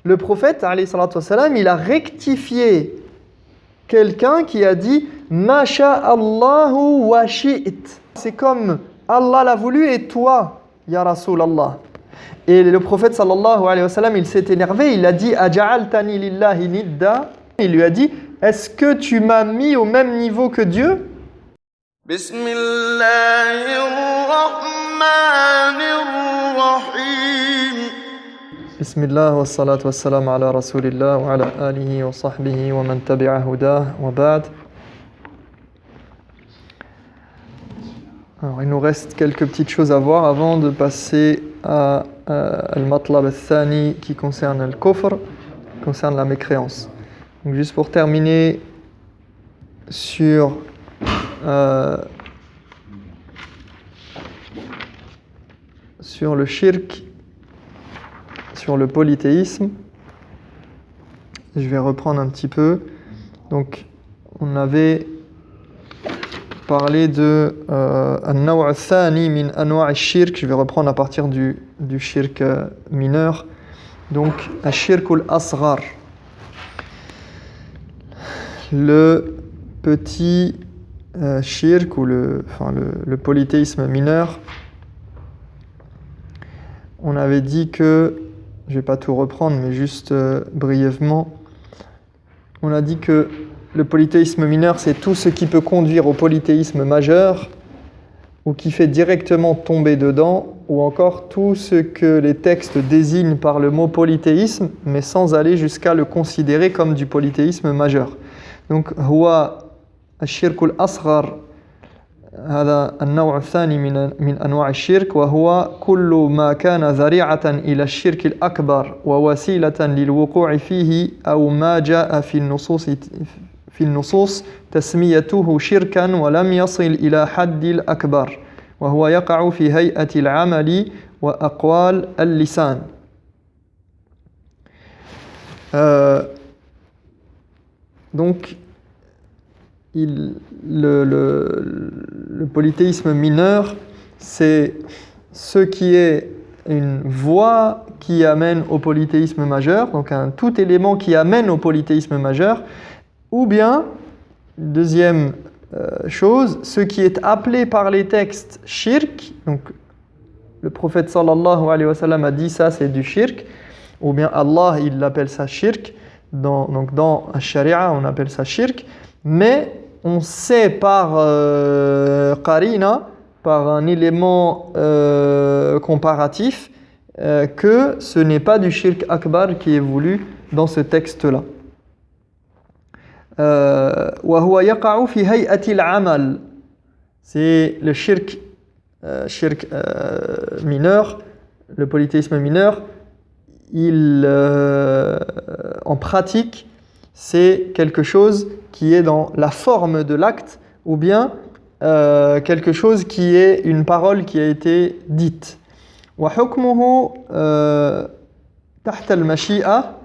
le prophète, alayhi salatu wassalam, il a rectifié quelqu'un qui a dit « Ma sha'Allahu wa shi'it ». C'est comme Allah l'a voulu et toi, ya Rasulallah. Et le prophète sallallahu alayhi wa sallam, il s'est énervé, il a dit « Aja'altani lillahi nidda ». Il lui a dit « Est-ce que tu m'as mis au même niveau que Dieu ?» Bismillah wa salatu wa salam ala rasulillah wa ala alihi wa sahbihi wa man tabi'a hudah wa ba'd. Alors, il nous reste quelques petites choses à voir avant de passer à al-matlab al-thani qui concerne al-kufr, qui concerne la mécréance. Donc, juste pour terminer sur le shirk, sur le polythéisme, je vais reprendre un petit peu. Donc, on avait parlé de an-naw' al-thani min anwa' al-shirk. Je vais reprendre à partir du shirk mineur. Donc, al-shirk al-asghar, le petit shirk ou le polythéisme mineur. On avait dit que, je ne vais pas tout reprendre, mais juste brièvement, on a dit que le polythéisme mineur, c'est tout ce qui peut conduire au polythéisme majeur, ou qui fait directement tomber dedans, ou encore tout ce que les textes désignent par le mot polythéisme, mais sans aller jusqu'à le considérer comme du polythéisme majeur. Donc, huwa الشرك الأصغر هذا النوع الثاني من أنواع الشرك وهو كل ما كان ذريعة إلى الشرك الأكبر ووسيلة للوقوع فيه أو ما جاء في النصوص تسميته شركا ولم يصل إلى حد الأكبر وهو يقع في هيئة العمل وأقوال اللسان. Donc le polythéisme mineur, c'est ce qui est une voie qui amène au polythéisme majeur, donc un tout élément qui amène au polythéisme majeur, ou bien, deuxième chose, ce qui est appelé par les textes shirk, donc le prophète sallallahu alayhi wa sallam a dit ça c'est du shirk, ou bien Allah il l'appelle ça shirk, donc dans la sharia on appelle ça shirk, mais on sait par qarina, par un élément comparatif, que ce n'est pas du shirk akbar qui est voulu dans ce texte-là. وَهُوَ يَقَعُ فِي هَيْئَةِ الْعَمَلِ. C'est le shirk mineur, le polythéisme mineur. En pratique, c'est quelque chose qui est dans la forme de l'acte ou bien quelque chose qui est une parole qui a été dite. وحكمه تحت المشيئة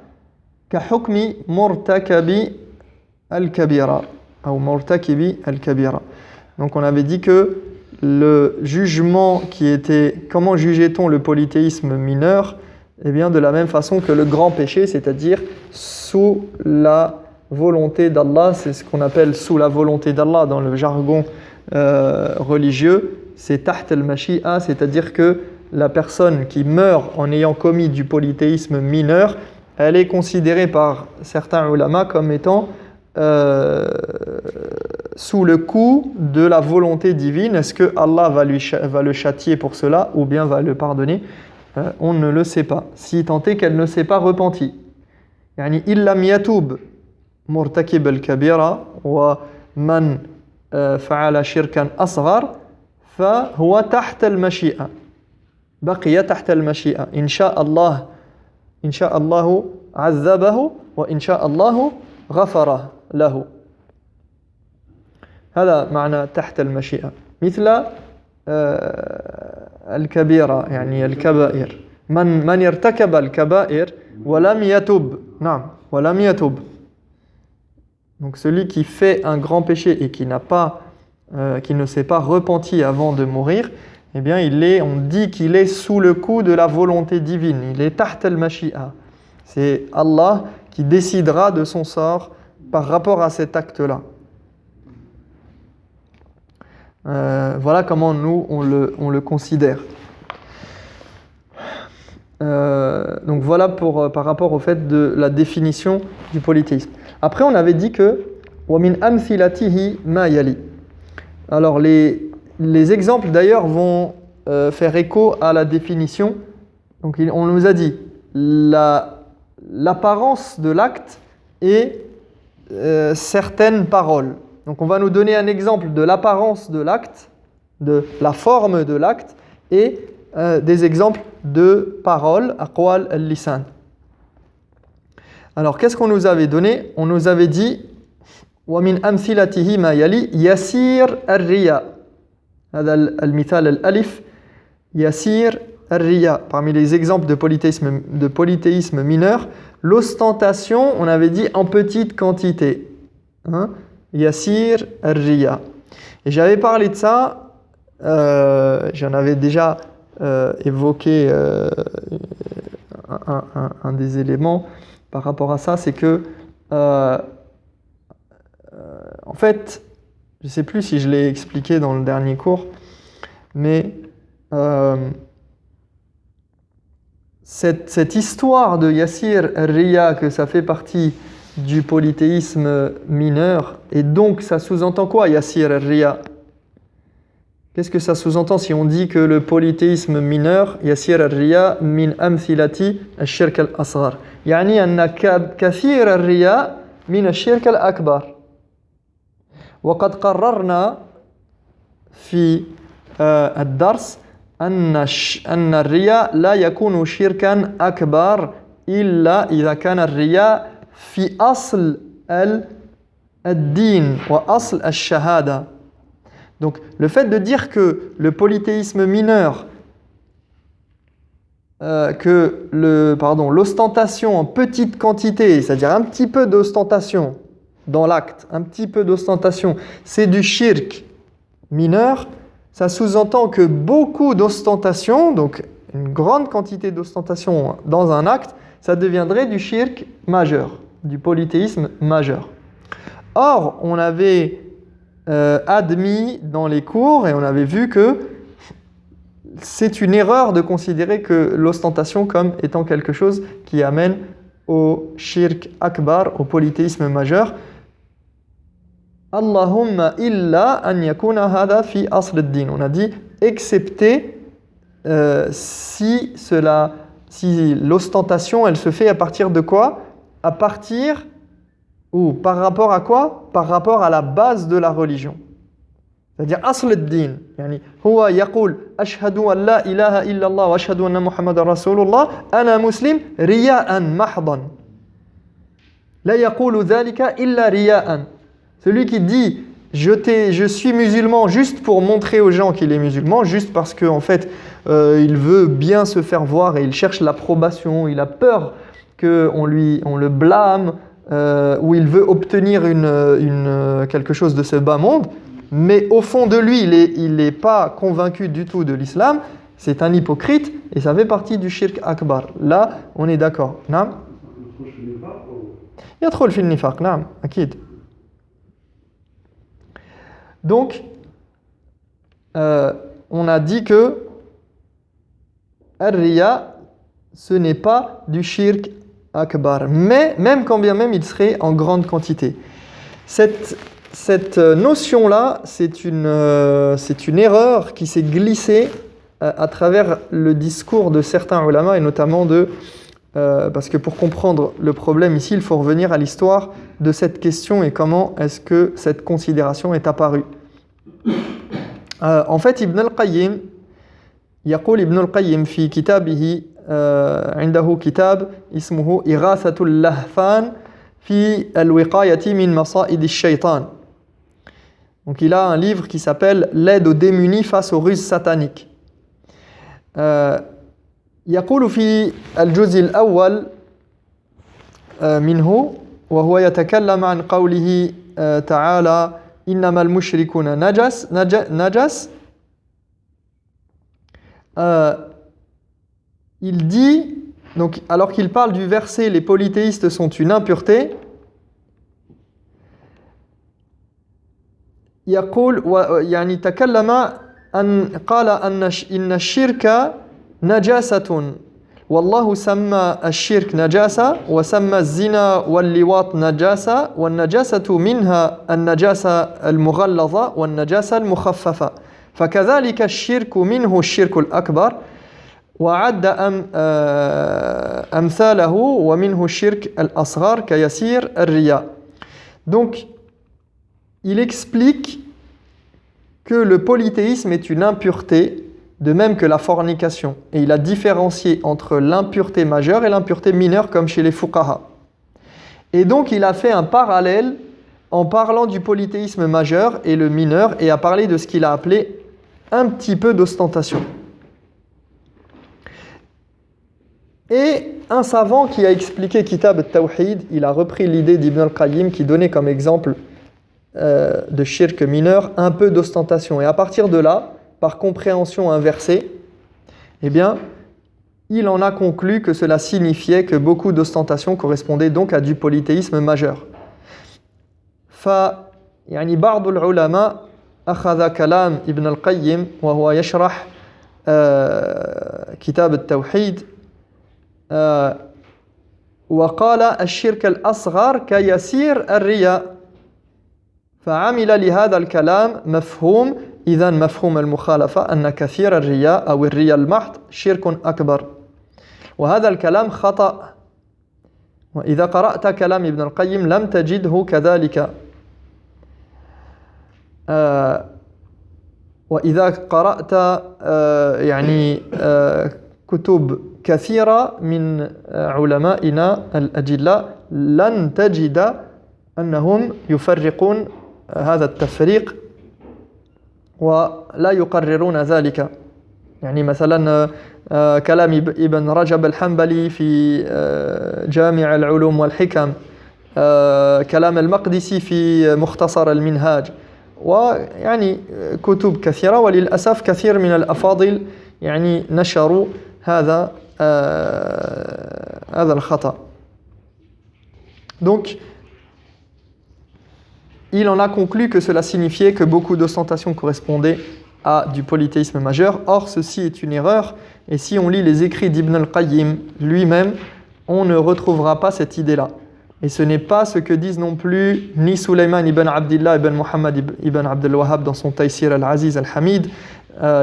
كحكم مرتكب الكبيرة أو مرتكب الكبيرة. Donc on avait dit que le jugement qui était, comment jugeait-on le polythéisme mineur? Eh bien de la même façon que le grand péché, c'est-à-dire sous la volonté d'Allah, c'est ce qu'on appelle sous la volonté d'Allah dans le jargon religieux, c'est taht al-mashi'a, c'est-à-dire que la personne qui meurt en ayant commis du polythéisme mineur, elle est considérée par certains ulama comme étant sous le coup de la volonté divine. Est-ce que Allah va le châtier pour cela ou bien va le pardonner? On ne le sait pas, si tant est qu'elle ne s'est pas repentie. يعني إن لم يتوب مرتكب الكبيرة ومن فعل شركا أصغر فهو تحت المشيئة بقي تحت المشيئة إن شاء الله عذبه وإن شاء الله غفر له. هذا معنى تحت المشيئة مثل الكبيرة يعني الكبائر من ارتكب الكبائر ولم يتوب نعم ولم يتوب. Donc celui qui fait un grand péché et qui ne s'est pas repenti avant de mourir, eh bien on dit qu'il est sous le coup de la volonté divine, il est taht al-mashi'a. C'est Allah qui décidera de son sort par rapport à cet acte-là. Voilà comment nous, on le considère. Donc voilà par rapport au fait de la définition du polythéisme. Après, on avait dit que وَمِنْ أَمْثِلَتِهِ مَا يَلِي. Alors les exemples d'ailleurs vont faire écho à la définition. Donc on nous a dit l'apparence de l'acte et certaines paroles. Donc on va nous donner un exemple de l'apparence de l'acte, de la forme de l'acte et des exemples de paroles, aqwal al-lisan. Alors qu'est-ce qu'on nous avait donné? On nous avait dit وَمِنْ أَمْثِلَتِهِ مَا يَلِي يَسِيرُ الرِّيَاءُ. هذا المثال الألف يسير الرِّيَاء. Parmi les exemples de polythéisme mineur, l'ostentation, on avait dit en petite quantité. Yasir al-riya. Et j'avais parlé de ça, j'en avais déjà évoqué un des éléments par rapport à ça, c'est que en fait, je ne sais plus si je l'ai expliqué dans le dernier cours, mais cette histoire de Yasir al-Riya, que ça fait partie du polythéisme mineur, et donc ça sous-entend quoi, Yasir al-Riya? Qu'est-ce que ça sous-entend si on dit que le polythéisme mineur, Yasir al-Riya, min amthilati al-shirk al-asghar, yani anna kathir al-Riya min al-shirk al-akbar. وقد قررنا في الدرس أن الرياء لا يكون شركا أكبر إلا إذا كان الرياء في أصل الدين وأصل الشهادة. Donc le fait de dire que le polythéisme mineur, l'ostentation en petite quantité, c'est-à-dire un petit peu d'ostentation dans l'acte, un petit peu d'ostentation, c'est du shirk mineur, ça sous-entend que beaucoup d'ostentation, donc une grande quantité d'ostentation dans un acte, ça deviendrait du shirk majeur, du polythéisme majeur. Or, on avait admis dans les cours et on avait vu que c'est une erreur de considérer que l'ostentation comme étant quelque chose qui amène au shirk akbar, au polythéisme majeur. Allahumma illa an yakuna hada fi asl ad-din. On a dit excepté si l'ostentation elle se fait à partir de quoi? À partir ou par rapport à quoi? Par rapport à la base de la religion. C'est-à-dire asl ad-din. Yani huwa yaqul ashhadu an la ilaha illa Allah wa ashhadu anna Muhammadan rasulullah ana muslim riya'an mahdan. La yaqulu dhalika illa riya'an. Celui qui dit je suis musulman juste pour montrer aux gens qu'il est musulman, juste parce qu'en fait il veut bien se faire voir et il cherche l'approbation, il a peur qu'on le blâme ou il veut obtenir quelque chose de ce bas monde, mais au fond de lui il n'est pas convaincu du tout de l'islam, c'est un hypocrite et ça fait partie du shirk akbar. Là on est d'accord. Naam. يدخل في النفاق نعم أكيد. Donc, on a dit que Ar-Riya, ce n'est pas du shirk akbar, mais même quand bien même il serait en grande quantité. Cette notion-là, c'est une erreur qui s'est glissée à travers le discours de certains ulama, et notamment parce que pour comprendre le problème ici, il faut revenir à l'histoire de cette question et comment est-ce que cette considération est apparue. En fait, Ibn al-Qayyim, يقول ابن القيم في كتابه عنده كتاب اسمه إغاثة اللهفان في الوقاية من مصائد الشيطان. Donc il a un livre qui s'appelle L'aide aux démunis face aux ruses sataniques. يقول في الجزء الأول منه وهو يتكلم عن قوله تعالى إنما المشركون نجس. Il dit Donc, alors qu'il parle du verset « Les polythéistes sont une impureté », يقول يعني تكلم أن قال إن الشرك نجاسة والله سمى الشرك نجاسة وسمى الزنا واللواط نجاسة والنجاسة منها النجاسة المغلظة والنجاسة المخففة فكذلك الشرك منه الشرك الأكبر وعد أمثاله ومنه الشرك الأصغر كيسير الرياء. Donc, il explique que le polythéisme est une impureté, de même que la fornication. Et il a différencié entre l'impureté majeure et l'impureté mineure, comme chez les fuqaha. Et donc, il a fait un parallèle en parlant du polythéisme majeur et le mineur, et a parlé de ce qu'il a appelé un petit peu d'ostentation. Et un savant qui a expliqué Kitab al-Tawhid, il a repris l'idée d'Ibn al-Qayyim qui donnait comme exemple de shirk mineur un peu d'ostentation. Et à partir de là, par compréhension inversée, eh bien, il en a conclu que cela signifiait que beaucoup d'ostentation correspondait donc à du polythéisme majeur. يعني بعض العلماء أخذ كلام ابن القيم وهو يشرح كتاب التوحيد وقال الشرك الأصغر كيسير الرياء فعمل لهذا الكلام مفهوم إذا مفهوم المخالفة أن كثير الرياء أو الرياء المحض شرك أكبر وهذا الكلام خطأ وإذا قرأت كلام ابن القيم لم تجده كذلك وإذا قرأت يعني كتب كثيرة من علمائنا الأجلاء لن تجد أنهم يفرقون هذا التفريق ولا يقررون ذلك. يعني مثلا كلام ابن رجب الحنبلي في جامع العلوم والحكم كلام المقدسي في مختصر المنهاج ويعني كتب كثيرة وللأسف كثير من الأفاضل يعني نشروا هذا الخطأ. Donc, il en a conclu que cela signifiait que beaucoup d'ostentation correspondait à du polythéisme majeur. Or, ceci est une erreur. Et si on lit les écrits d'Ibn al-Qayyim lui-même, on ne retrouvera pas cette idée-là. Et ce n'est pas ce que disent non plus ni Sulaiman ibn Abdillah ibn Muhammad ibn Abdel Wahhab dans son Taysir al-Aziz al-Hamid,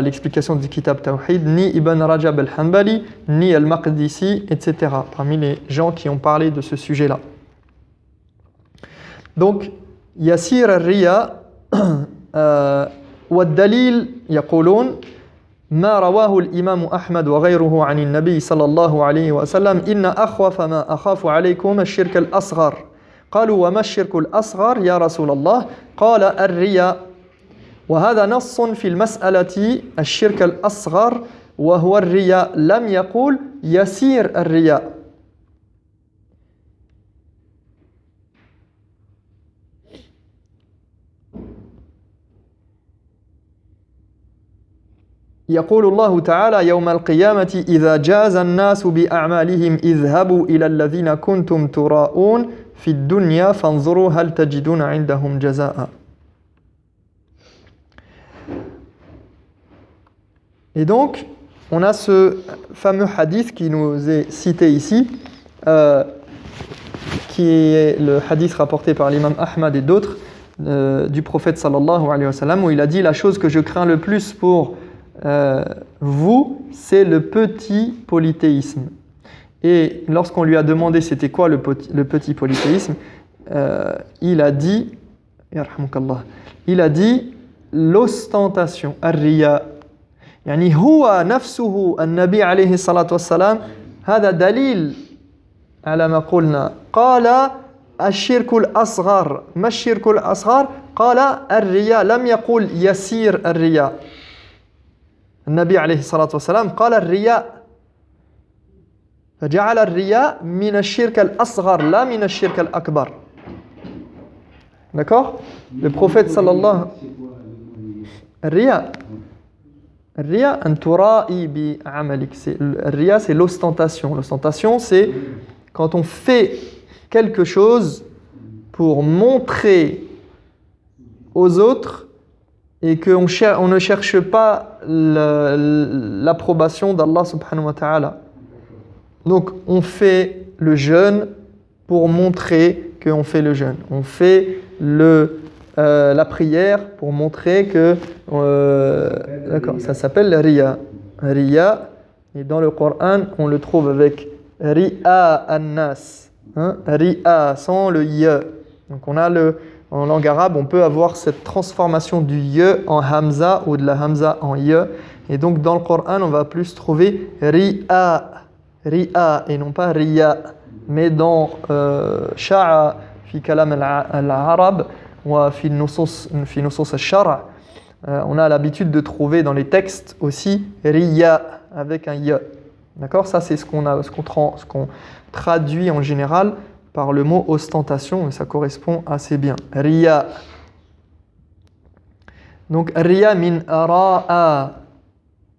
l'explication du Kitab Tawhid, ni Ibn Rajab al-Hanbali, ni al-Maqdisi, etc. Parmi les gens qui ont parlé de ce sujet-là. Donc, يسير الرياء والدليل يقولون ما رواه الإمام أحمد وغيره عن النبي صلى الله عليه وسلم إن أخوف ما أخاف عليكم الشرك الأصغر قالوا وما الشرك الأصغر يا رسول الله قال الرياء وهذا نص في المسألة الشرك الأصغر وهو الرياء لم يقول يسير الرياء. يقول الله تعالى يوم القيامة إذا جاز الناس بأعمالهم اذهبوا إلى الذين كنتم تراءون في الدنيا فانظروا هل تجدون عندهم جزاء. Et donc, on a ce fameux hadith qui nous est cité ici, qui est le hadith rapporté par l'imam Ahmad et d'autres du prophète sallallahu alayhi wa sallam, où il a dit la chose que je crains le plus pour vous, c'est le petit polythéisme. Et lorsqu'on lui a demandé c'était quoi le petit polythéisme, il a dit l'ostentation, ar-riya. يعني هو نفسه النبي عليه الصلاة والسلام هذا دليل على ما قلنا. قال الشرك الأصغر. ما الشرك الأصغر؟ قال الرياء. لم يقل يسير الرياء. النبي عليه الصلاة والسلام قال الرياء، فجعل الرياء من الشرك الأصغر لا من الشرك الأكبر. D'accord? Le prophète sallallahu الرياء Ria, an tura'i bi amalik. Ria, c'est l'ostentation. L'ostentation, c'est quand on fait quelque chose pour montrer aux autres et qu'on ne cherche pas l'approbation d'Allah subhanahu wa ta'ala. Donc, on fait le jeûne pour montrer qu'on fait le jeûne. On fait la prière pour montrer que... d'accord, ça s'appelle Riya. Riya, et dans le Coran, on le trouve avec Ri'a an-nas. Ri'a, sans le ya. Donc on a en langue arabe, on peut avoir cette transformation du ya en hamza ou de la hamza en ya. Et donc dans le Coran, on va plus trouver Ri'a. Ri'a et non pas Riya. Mais dans Sha'a fi kalam al-arab ou fi nusus al-shara', on a l'habitude de trouver dans les textes aussi Riya avec un ya. D'accord? Ça c'est ce qu'on traduit en général par le mot ostentation et ça correspond assez bien. Riya. Donc Riya min ara'a.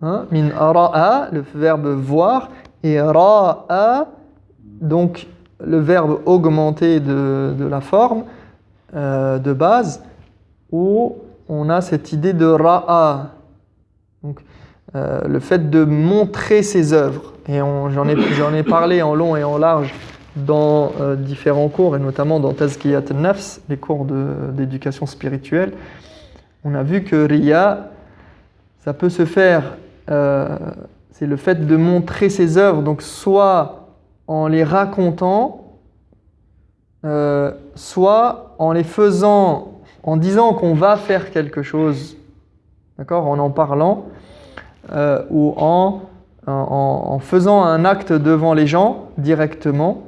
Min ara'a, le verbe voir, et ra'a, donc le verbe augmenté de la forme de base, où on a cette idée de ra'a. Donc le fait de montrer ses œuvres. Et j'en ai parlé en long et en large dans différents cours, et notamment dans Tazkiyat al-Nafs, les cours d'éducation spirituelle. On a vu que Riya, ça peut se faire, c'est le fait de montrer ses œuvres, donc soit en les racontant, soit en les faisant, en disant qu'on va faire quelque chose, d'accord, en parlant, ou en faisant un acte devant les gens directement.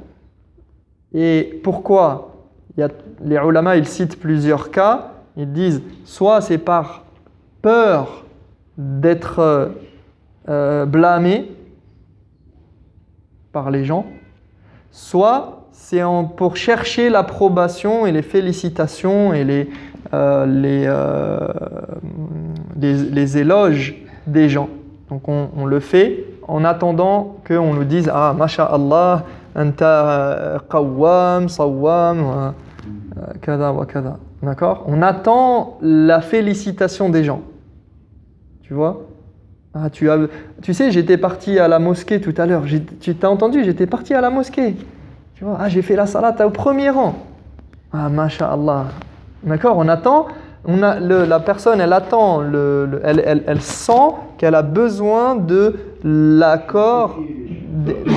Et pourquoi? Les ulama, ils citent plusieurs cas. Ils disent soit c'est par peur d'être blâmé par les gens, soit c'est pour chercher l'approbation et les félicitations et les éloges des gens. Donc on le fait en attendant qu'on nous dise « Ah, masha'Allah, anta qawwam, sawwam, kada wa kada ». D'accord? On attend la félicitation des gens. Tu vois? Ah, tu sais, j'étais parti à la mosquée tout à l'heure. Tu t'as entendu? J'étais parti à la mosquée. Tu vois? Ah, j'ai fait la salat au premier rang. Ah, masha'Allah. D'accord? On attend. La personne, elle attend, elle sent qu'elle a besoin de l'accord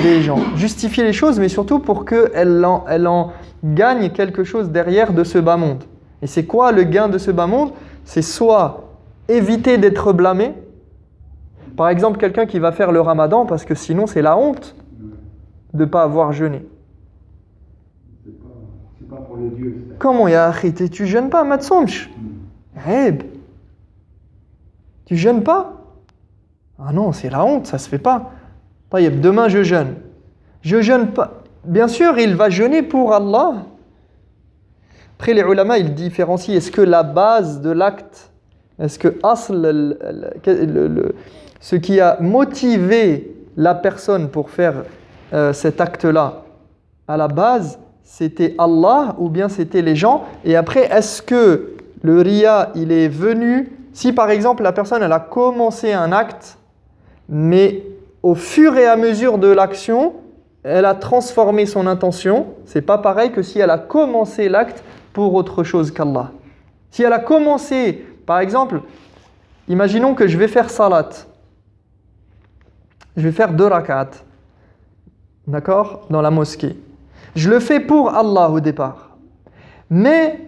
des gens. Justifier les choses, mais surtout pour qu'elle en gagne quelque chose derrière de ce bas monde. Et c'est quoi le gain de ce bas monde? C'est soit éviter d'être blâmé. Par exemple, quelqu'un qui va faire le ramadan, parce que sinon c'est la honte de ne pas avoir jeûné. C'est pas pour les dieux. Comment, ya akhi, tu jeûnes pas, matsomch? Tu jeûnes pas? Ah non, c'est la honte, ça se fait pas. Taïeb, demain je jeûne. Je jeûne pas. Bien sûr, il va jeûner pour Allah. Après, les ulama, ils différencient. Est-ce que la base de l'acte, est-ce que ce qui a motivé la personne pour faire cet acte-là, à la base, c'était Allah ou bien c'était les gens? Et après, est-ce que le riya, il est venu, si par exemple la personne, elle a commencé un acte, mais au fur et à mesure de l'action, elle a transformé son intention, c'est pas pareil que si elle a commencé l'acte pour autre chose qu'Allah. Si elle a commencé, par exemple, imaginons que je vais faire salat, je vais faire 2 rak'at, d'accord, dans la mosquée. Je le fais pour Allah au départ. Mais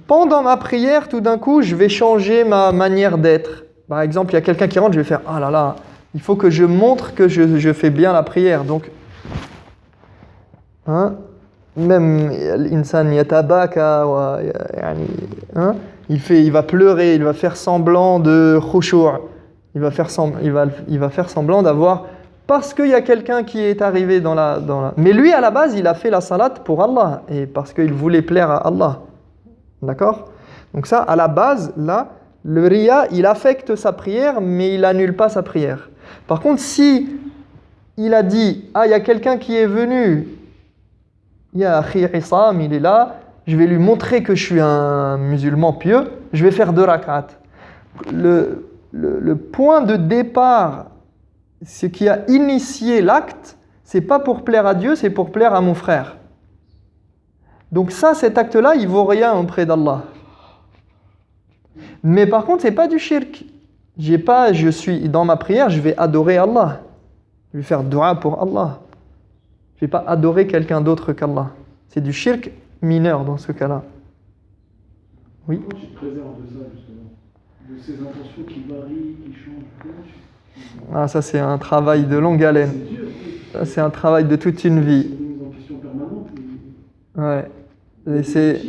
pendant ma prière, tout d'un coup, je vais changer ma manière d'être. Par exemple, il y a quelqu'un qui rentre, je vais faire « Ah là là, il faut que je montre que je fais bien la prière. » Donc, même l'insan yatabaka, il va pleurer, il va faire semblant de khushu'. Il va faire semblant d'avoir... Parce qu'il y a quelqu'un qui est arrivé dans la... Mais lui, à la base, il a fait la salat pour Allah. Et parce qu'il voulait plaire à Allah. D'accord? Donc ça, à la base, là, Le riya, il affecte sa prière, mais il annule pas sa prière. Par contre, si il a dit, ah, il y a quelqu'un qui est venu, il y a Akhi Issam, il est là, je vais lui montrer que je suis un musulman pieux, je vais faire 2 rak'at. Le point de départ, ce qui a initié l'acte, c'est pas pour plaire à Dieu, c'est pour plaire à mon frère. Donc ça, cet acte-là, il vaut rien auprès d'Allah. Mais par contre, c'est pas du shirk. Je suis dans ma prière, je vais adorer Allah. Je vais faire dua pour Allah. Je vais pas adorer quelqu'un d'autre qu'Allah. C'est du shirk mineur dans ce cas-là. Oui. Comment tu te préserves de ça, justement? De ces intentions qui varient, qui changent? Ah, ça c'est un travail de longue haleine. C'est dur, oui. Ça c'est un travail de toute une vie. C'est une mise en question permanente. Ouais. Et c'est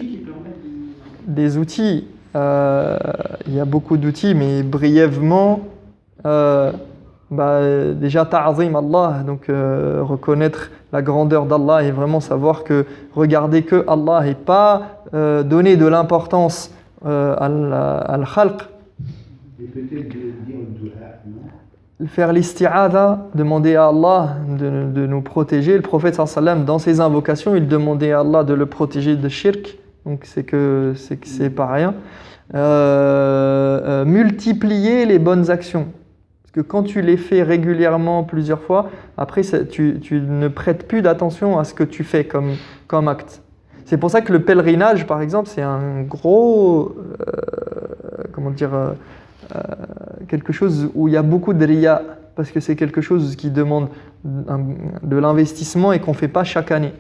des outils. Il y a beaucoup d'outils, mais brièvement, déjà ta'zim Allah, donc reconnaître la grandeur d'Allah et vraiment savoir que regarder que Allah et pas donner de l'importance à al-khalq. Et peut-être dire le dua, non? Faire l'isti'adha, demander à Allah de nous protéger. Le prophète sallallahu alayhi wa sallam, dans ses invocations, il demandait à Allah de le protéger de shirk, donc c'est c'est pas rien. Multiplier les bonnes actions. Parce que quand tu les fais régulièrement plusieurs fois, après tu ne prêtes plus d'attention à ce que tu fais comme acte. C'est pour ça que le pèlerinage, par exemple, c'est un gros, quelque chose où il y a beaucoup de riya, parce que c'est quelque chose qui demande de l'investissement et qu'on ne fait pas chaque année.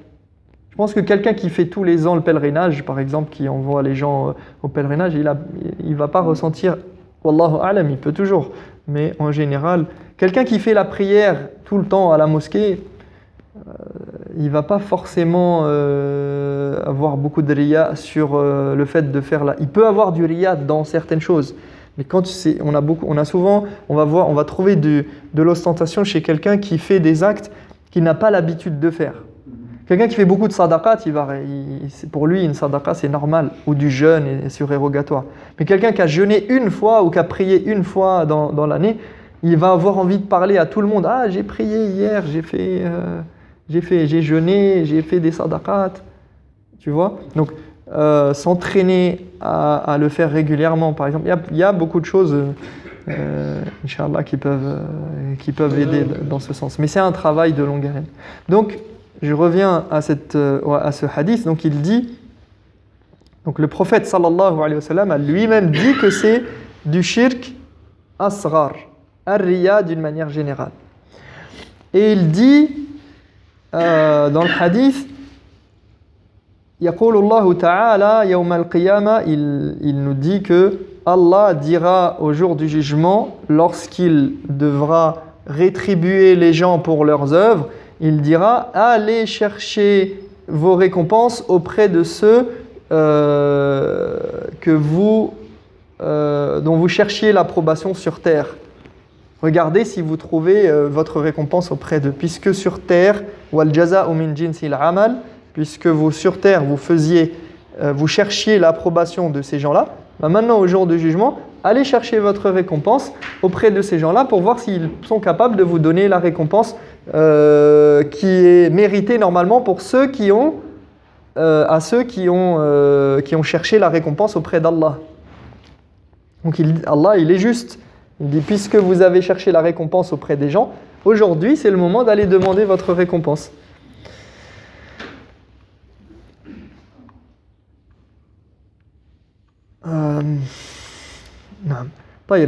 Je pense que quelqu'un qui fait tous les ans le pèlerinage, par exemple, qui envoie les gens au pèlerinage, il va pas ressentir, wallahu a'lam, il peut toujours, mais en général, quelqu'un qui fait la prière tout le temps à la mosquée, il va pas forcément avoir beaucoup de riya sur le fait de faire il peut avoir du riya dans certaines choses, mais quand on va trouver de l'ostentation chez quelqu'un qui fait des actes qu'il n'a pas l'habitude de faire. Quelqu'un qui fait beaucoup de sadaqat, pour lui, une sadaqa, c'est normal, ou du jeûne est surérogatoire. Mais quelqu'un qui a jeûné une fois ou qui a prié une fois dans l'année, il va avoir envie de parler à tout le monde. Ah, j'ai prié hier, j'ai jeûné, j'ai fait des sadaqat. Tu vois? Donc, s'entraîner à le faire régulièrement, par exemple. Il y a beaucoup de choses, Inch'Allah, qui peuvent aider dans ce sens. Mais c'est un travail de longue haleine. Donc, je reviens à ce hadith. Donc il dit, donc le prophète sallallahu alayhi wa sallam a lui-même dit que c'est du shirk asghar, ar-riya d'une manière générale. Et il dit dans le hadith, يقول الله تعالى يوم القيامة, il nous dit que Allah dira au jour du jugement, lorsqu'il devra rétribuer les gens pour leurs œuvres, il dira, allez chercher vos récompenses auprès de ceux dont vous cherchiez l'approbation sur terre. Regardez si vous trouvez votre récompense auprès d'eux. Puisque sur terre, wal jaza'u min jinsil amal, puisque vous sur terre vous cherchiez l'approbation de ces gens-là, maintenant au jour du jugement, allez chercher votre récompense auprès de ces gens-là pour voir s'ils sont capables de vous donner la récompense qui est méritée normalement pour ceux qui ont cherché la récompense auprès d'Allah. Donc Allah, il est juste. Il dit, puisque vous avez cherché la récompense auprès des gens, aujourd'hui c'est le moment d'aller demander votre récompense.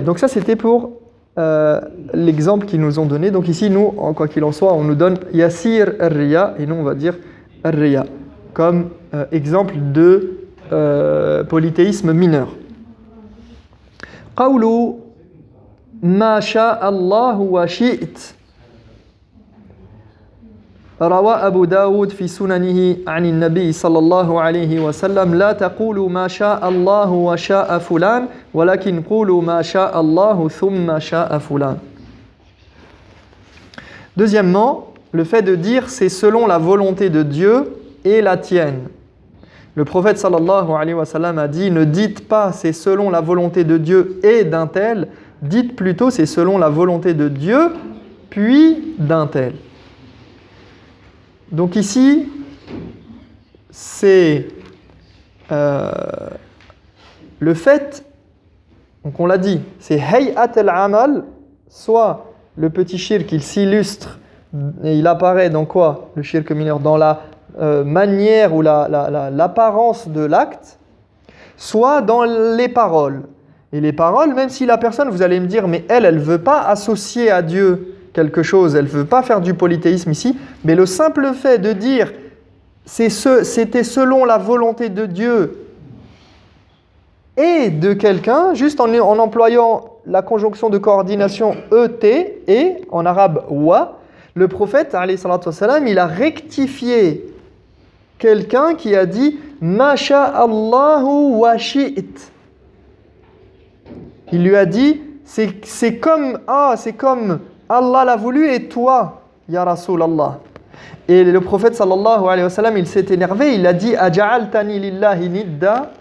Donc ça c'était pour l'exemple qu'ils nous ont donné. Donc ici nous, quoi qu'il en soit, on nous donne Yassir ar-Riya et nous on va dire ar-Riya comme exemple de polythéisme mineur. Qawlu ma sha'a Allah wa shi'it. روى أبو داود في سننه عن النبي صلى الله عليه وسلم لا تقولوا ما شاء الله وشاء فلان ولكن قولوا ما شاء الله ثم شاء فلان. Deuxièmement, le fait de dire c'est selon la volonté de Dieu et la tienne. Le prophète sallallahu alayhi wa sallam a dit « Ne dites pas c'est selon la volonté de Dieu et d'un tel, dites plutôt c'est selon la volonté de Dieu puis d'un tel. » Donc ici, c'est le fait, donc on l'a dit, c'est hay'at al-amal, soit le petit shirk, il s'illustre et il apparaît dans quoi? Le shirk mineur, dans la manière ou l'apparence de l'acte, soit dans les paroles. Et les paroles, même si la personne, vous allez me dire, mais elle ne veut pas associer à Dieu quelque chose, elle ne veut pas faire du polythéisme ici, mais le simple fait de dire c'était selon la volonté de Dieu et de quelqu'un, juste en employant la conjonction de coordination et, en arabe wa, le prophète, alayhi salatu wassalam, il a rectifié quelqu'un qui a dit « Masha Allahu wa shi'it ». Il lui a dit « c'est comme Allah l'a voulu et toi, ya Rasulallah ». Et le prophète sallallahu alayhi wa sallam, il s'est énervé, il a dit « Aja'altani lillahi nidda ».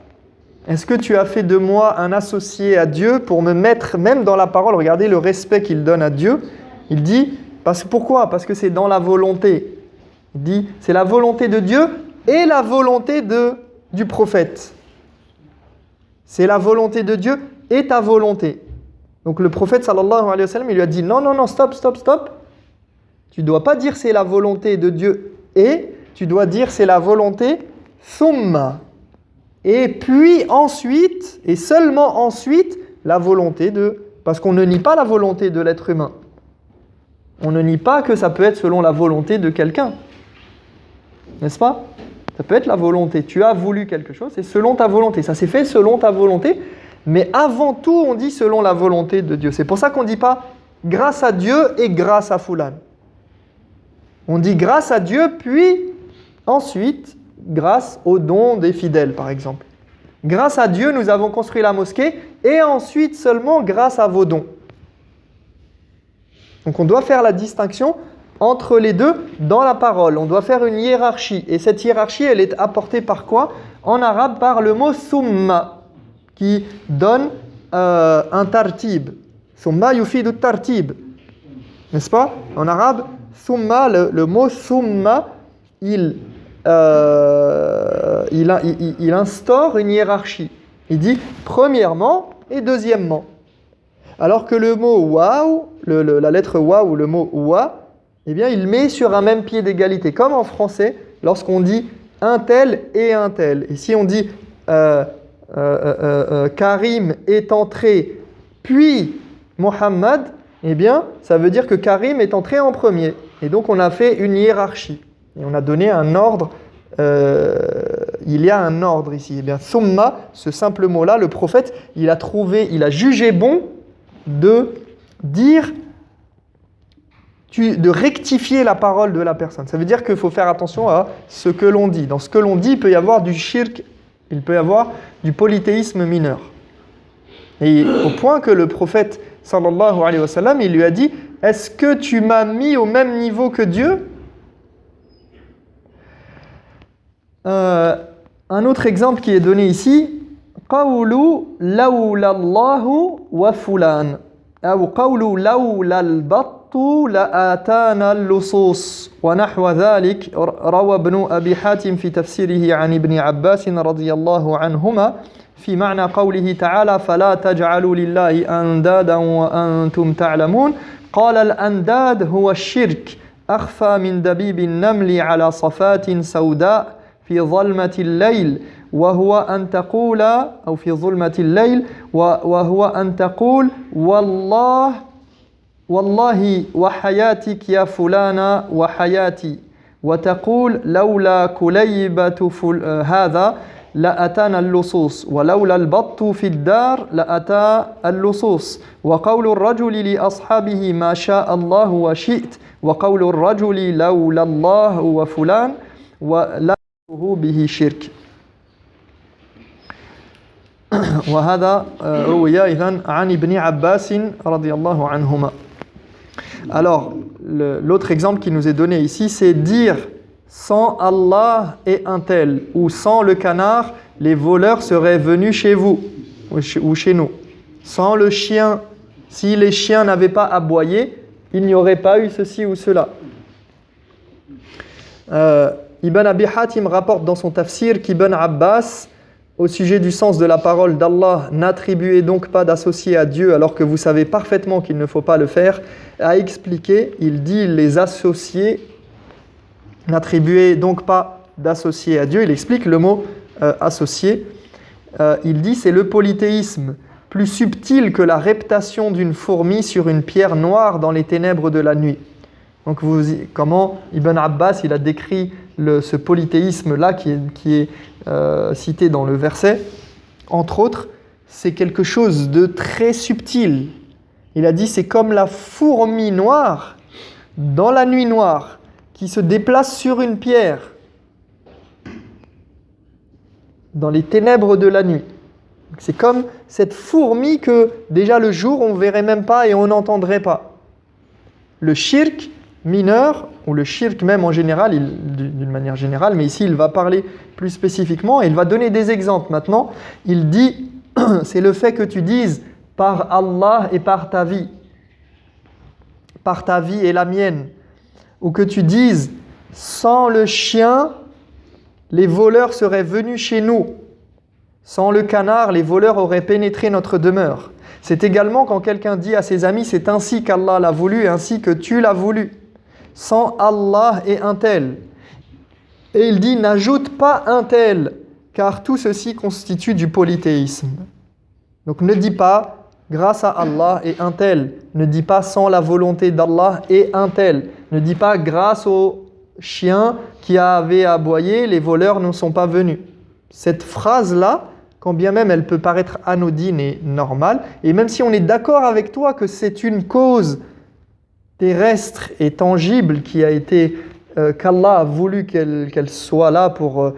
Est-ce que tu as fait de moi un associé à Dieu pour me mettre même dans la parole? Regardez le respect qu'il donne à Dieu. Il dit, pourquoi? Parce que c'est dans la volonté. Il dit, c'est la volonté de Dieu et la volonté du prophète. C'est la volonté de Dieu et ta volonté. Donc le prophète sallallahu alayhi wa sallam, il lui a dit, non, stop. Tu ne dois pas dire c'est la volonté de Dieu et, tu dois dire c'est la volonté thumma. Et puis ensuite, et seulement ensuite, la volonté de... Parce qu'on ne nie pas la volonté de l'être humain. On ne nie pas que ça peut être selon la volonté de quelqu'un. N'est-ce pas? Ça peut être la volonté. Tu as voulu quelque chose, c'est selon ta volonté. Ça s'est fait selon ta volonté. Mais avant tout, on dit selon la volonté de Dieu. C'est pour ça qu'on ne dit pas grâce à Dieu et grâce à Fulan. On dit grâce à Dieu, puis ensuite... grâce aux dons des fidèles, par exemple. Grâce à Dieu, nous avons construit la mosquée, et ensuite seulement grâce à vos dons. Donc on doit faire la distinction entre les deux dans la parole. On doit faire une hiérarchie. Et cette hiérarchie, elle est apportée par quoi? En arabe, par le mot summa, qui donne un tartib. Summa yufidu tartib. N'est-ce pas? En arabe, summa, le mot summa, il instaure une hiérarchie. Il dit premièrement et deuxièmement. Alors que le mot waouh, la lettre waouh ou le mot wa, eh bien, il met sur un même pied d'égalité. Comme en français, lorsqu'on dit un tel et un tel. Et si on dit Karim est entré, puis Mohammed, eh bien, ça veut dire que Karim est entré en premier. Et donc, on a fait une hiérarchie. Et on a donné un ordre, il y a un ordre ici. Eh bien, thumma, ce simple mot-là, le prophète, il a jugé bon de dire, de rectifier la parole de la personne. Ça veut dire qu'il faut faire attention à ce que l'on dit. Dans ce que l'on dit, il peut y avoir du shirk, il peut y avoir du polythéisme mineur. Et au point que le prophète, sallallahu alayhi wa sallam, il lui a dit, est-ce que tu m'as mis au même niveau que Dieu? Un autre exemple qui est donné ici, قَوْلُ لَوْلَا اللَّهُ وَفُلَانَ أو قَوْلُ لَوْلَا الْبَطُّ لَآتَانَا اللُّصُوص ونحو ذلك روى ابن أبي حاتم في تفسيره عن ابن عباس رضي الله عنهما في معنى قوله تعالى فلا تجعلوا لله أندادا وأنتم تعلمون قال الأنداد هو الشرك أخفى من دبيب النمل على صفات سوداء في ظلمة الليل وهو أن تقول أو في ظلمة الليل وهو أن تقول والله وحياتك يا فلانة وحياتي وتقول لولا كليبة هذا لأتانا اللصوص ولولا البط في الدار لأتى اللصوص وقول الرجل لأصحابه ما شاء الله وشئت وقول الرجل لولا الله وفلان ولا به شرك. وهذا روي أيضا عن ابن عباس رضي الله عنهما. Alors, l'autre exemple qui nous est donné ici, c'est dire sans Allah et un tel, ou sans le canard, les voleurs seraient venus chez vous, ou chez nous. Sans le chien, si les chiens n'avaient pas aboyé, il n'y aurait pas eu ceci ou cela. Ibn Abi Hatim rapporte dans son tafsir qu'Ibn Abbas, au sujet du sens de la parole d'Allah, n'attribuez donc pas d'associé à Dieu alors que vous savez parfaitement qu'il ne faut pas le faire, a expliqué, il dit les associés, n'attribuez donc pas d'associé à Dieu, il explique le mot associé, il dit c'est le polythéisme, plus subtil que la reptation d'une fourmi sur une pierre noire dans les ténèbres de la nuit. Donc comment Ibn Abbas il a décrit ce polythéisme-là qui est cité dans le verset, entre autres, c'est quelque chose de très subtil. Il a dit c'est comme la fourmi noire dans la nuit noire qui se déplace sur une pierre dans les ténèbres de la nuit. C'est comme cette fourmi que déjà le jour on ne verrait même pas et on n'entendrait pas. Le shirk mineur, ou le shirk même en général, d'une manière générale, mais ici il va parler plus spécifiquement et il va donner des exemples maintenant. Il dit, c'est le fait que tu dises par Allah et par ta vie et la mienne, ou que tu dises sans le chien, les voleurs seraient venus chez nous. Sans le canard, les voleurs auraient pénétré notre demeure. C'est également quand quelqu'un dit à ses amis, c'est ainsi qu'Allah l'a voulu, ainsi que tu l'as voulu. Sans Allah et un tel. Et il dit, n'ajoute pas un tel, car tout ceci constitue du polythéisme. Donc ne dis pas, grâce à Allah et un tel. Ne dis pas sans la volonté d'Allah et un tel. Ne dis pas grâce au chien qui avait aboyé, les voleurs ne sont pas venus. Cette phrase-là, quand bien même elle peut paraître anodine et normale, et même si on est d'accord avec toi que c'est une cause terrestre et tangible qui a été, qu'Allah a voulu qu'elle soit là pour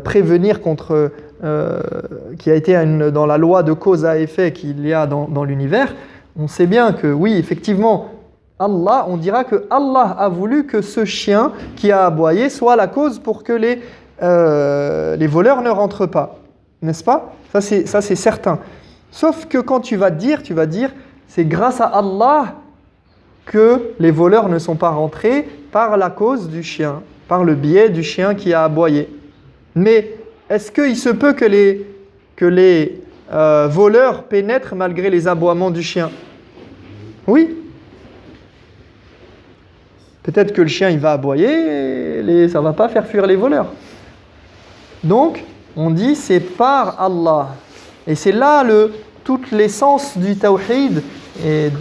prévenir contre, qui a été dans la loi de cause à effet qu'il y a dans l'univers, on sait bien que oui, effectivement, on dira que Allah a voulu que ce chien qui a aboyé soit la cause pour que les voleurs ne rentrent pas. N'est-ce pas ? Ça c'est certain. Sauf que quand tu vas dire, c'est grâce à Allah que les voleurs ne sont pas rentrés par la cause du chien, par le biais du chien qui a aboyé. Mais est-ce qu'il se peut que les voleurs pénètrent malgré les aboiements du chien ? Oui. Peut-être que le chien il va aboyer, ça ne va pas faire fuir les voleurs. Donc, on dit c'est par Allah. Et c'est là toute l'essence du tawhid. Et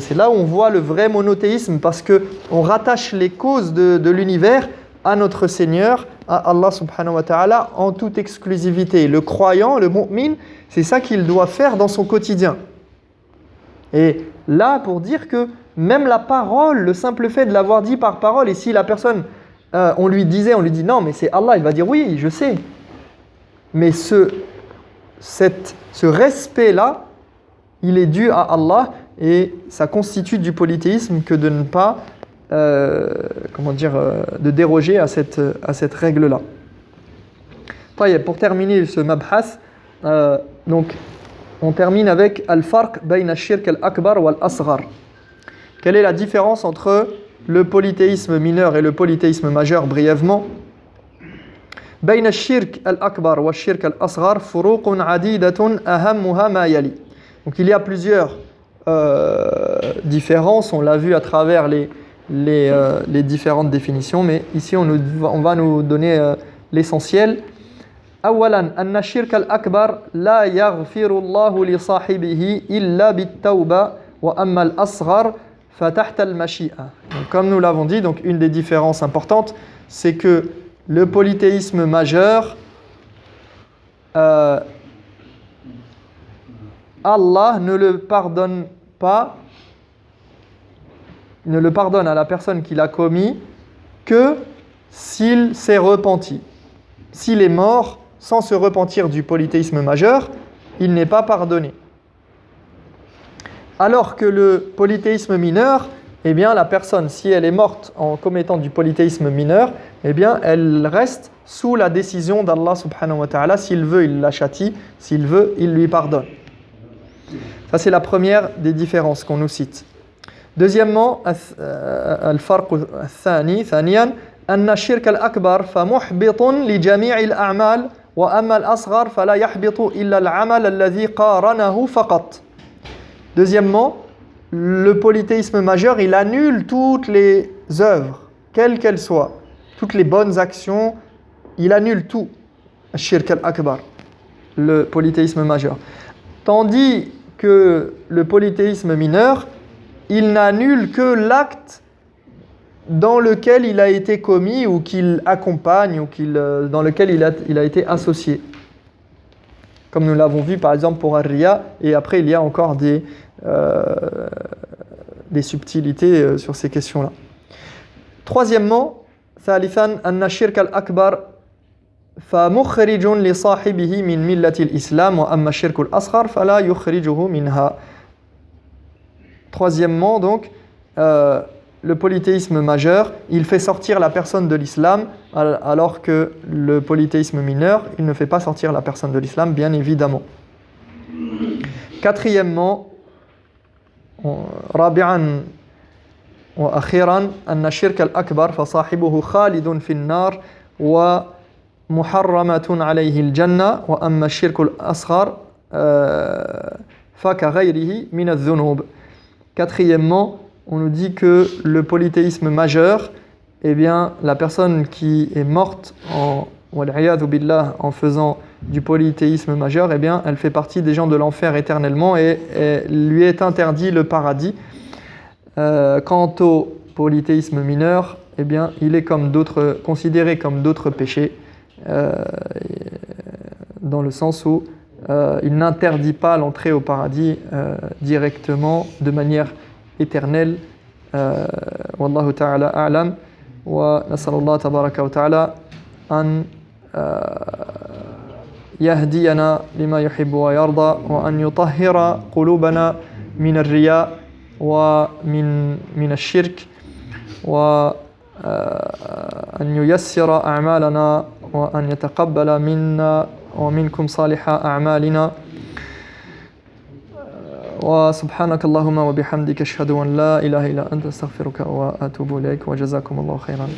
c'est là où on voit le vrai monothéisme, parce qu'on rattache les causes de l'univers à notre Seigneur, à Allah subhanahu wa ta'ala, en toute exclusivité. Le croyant, le mu'min, c'est ça qu'il doit faire dans son quotidien. Et là, pour dire que même la parole, le simple fait de l'avoir dit par parole, et si la personne, on lui dit non, mais c'est Allah, il va dire oui, je sais. Mais ce respect-là, il est dû à Allah et ça constitue du polythéisme que de ne pas, de déroger à cette règle-là. Pour terminer ce mabhas, donc on termine avec al-farq bayna ash-shirk al-akbar wal asghar. Quelle est la différence entre le polythéisme mineur et le polythéisme majeur brièvement? بين الشرك الأكبر والشرك الأصغر فروق عديدة أهمها ما يلي. Donc il y a plusieurs différences, on l'a vu à travers les différentes définitions, mais ici on va nous donner l'essentiel. أولا أن الشرك الأكبر لا يغفر الله لصاحبه إلا بالتوبة وأما الأصغر فتحت المشيئة. Donc, comme nous l'avons dit, donc une des différences importantes, c'est que le polythéisme majeur, Allah ne le pardonne à la personne qui l'a commis que s'il s'est repenti. S'il est mort sans se repentir du polythéisme majeur, il n'est pas pardonné. Alors que le polythéisme mineur, eh bien la personne, si elle est morte en commettant du polythéisme mineur, eh bien, elle reste sous la décision d'Allah subhanahu wa ta'ala. S'il veut, il la châtie. S'il veut, il lui pardonne. Ça, c'est la première des différences qu'on nous cite. Deuxièmement, الفرق الثاني ثانيا أن الشرك الأكبر فمحبط لجميع الأعمال وأما الأصغر فلا يحبط إلا العمل الذي قارنه فقط. Deuxièmement, le polythéisme majeur, il annule toutes les œuvres, quelles qu'elles soient, toutes les bonnes actions, il annule tout. الشرك الأكبر, le polythéisme majeur. Tandis que le polythéisme mineur, il n'annule que l'acte dans lequel il a été commis ou qu'il accompagne ou dans lequel il a été associé. Comme nous l'avons vu par exemple pour Ar-Riya, et après il y a encore des subtilités sur ces questions-là. Troisièmement, ثالثا أن الشرك الأكبر فمخرج لصاحبه من ملة الإسلام وأما الشرك الأصغر فلا يخرجه منها. Troisièmement, donc, le polythéisme majeur, il fait sortir la personne de l'islam, alors que le polythéisme mineur, il ne fait pas sortir la personne de l'islam, bien évidemment. Quatrièmement, رابعا وأخيرا أن الشرك الأكبر فصاحبه خالد في النار ومحرمة عليه الجنة وأما الشرك الأصغر فكغيره من الذنوب. Quatrièmement, on nous dit que le polythéisme majeur, eh bien, la personne qui est morte en faisant du polythéisme majeur, eh bien, elle fait partie des gens de l'enfer éternellement et lui est interdit le paradis. Quant au polythéisme mineur, eh bien, il est considéré comme d'autres péchés, dans le sens où il n'interdit pas l'entrée au paradis directement, de manière éternelle. Wallahu ta'ala a'lam. Wa nasallallahu tabaraka wa ta'ala an yahdiyana lima yuhibbu wa yarda wa an yutahhira qulubana min ar-riya wa min ash-shirk wa an yuyassira a'malana wa an yataqabbala minna ومنكم صالح أعمالنا وسبحانك اللهم وبحمدك أشهد أن لا إله إلا أنت أستغفرك وأتوب إليك وجزاكم الله خيرا.